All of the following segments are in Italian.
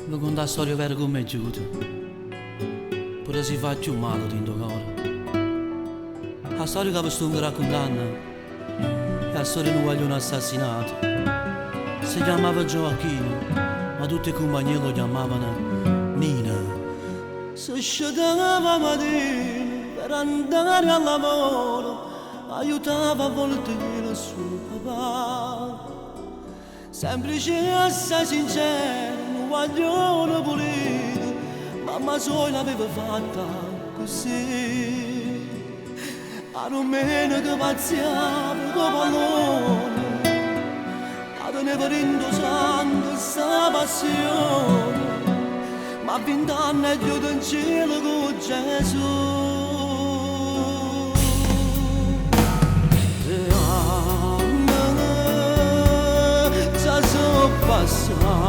Non conta la storia vera come è giuta, pure si fa più male dentro cuore. La storia che vi sto raccontando è la storia di un guaglione assassinato. Si chiamava Gioacchino, ma tutti i compagni lo chiamavano Nina. Si scendeva mattina per andare al lavoro, aiutava a volte il suo papà. Semplice e assai sincero, un guaglione pulito, mamma sua l'aveva fatta così. A domenica pazziava con pallone, a teneva rindossando sta passione, ma a 20 anni è giunto in cielo con Gesù. Passata,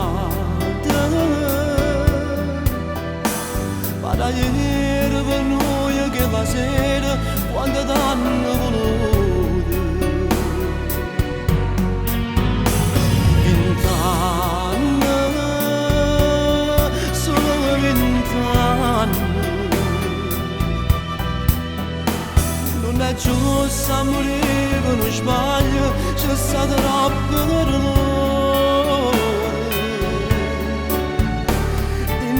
ma ieri per noi che la sera quando t'hanno voluto 20 anni, solo 20 anni, non è giusto a morire per uno sbaglio, c'è stato troppo dolore.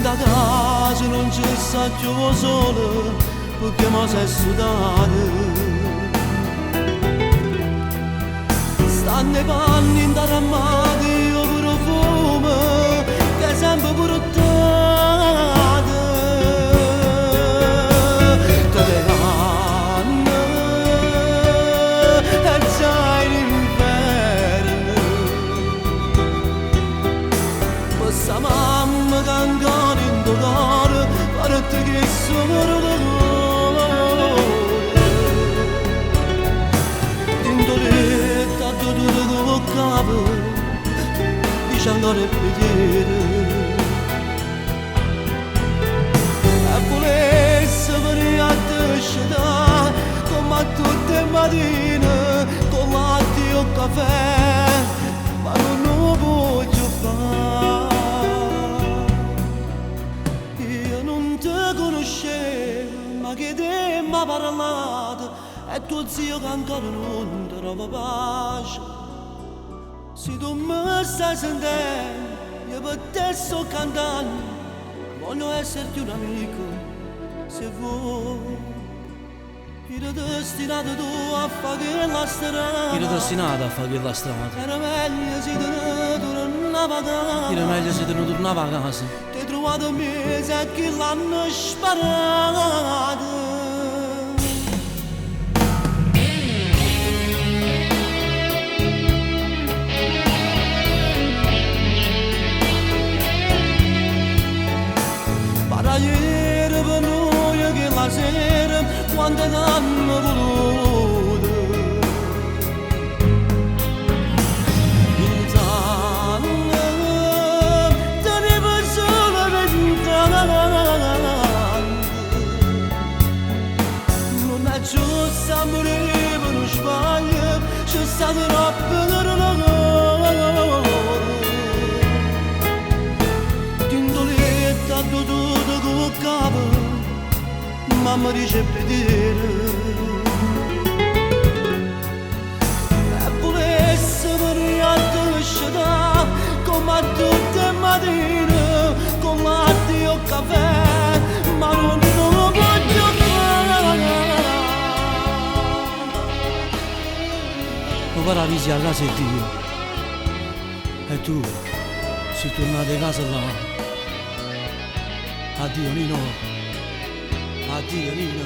Da casa non c'è sta più solo perché mi sei sudato. Stanno i panni intaramati io profumo che è sempre portato. Tutte anni e già in inverno questa mamma che ancora dolore, parete che sono dolore. Tindoletta, tutto come capo, dice ancora il vedere. E volesse venire a te scendere, come a tutte le mattine, con latte o caffè, ma non lo voglio fare. Ma che te mi ha parlato e tuo zio che ancora non ti trova pace. Se tu mi stai sentendo, io per te sto cantando, voglio esserti un amico, se vuoi. Ero destinato tu a fare la strada. Ero destinato a fare la strada. Era meglio se te ne tornava a casa. Era meglio se te ne tornava a casa. Ti hai trovato mesi e che l'hanno sparato. Ieri per noi che la sera quando t'hanno voluto 20 anni, tenevo solo 20 anni. Non è giusto a morire per uno sbaglio, c'è stato troppo dolore. Tindoletta, tutto come capo, mamma dice vedere. E volesse venire a te scendere, come a tutte le mattine, con latte o caffè, ma non lo voglio fare. Lo paralisi a casa è Dio. E tu sei tornato a casa là. Addio Nino, addio Nino.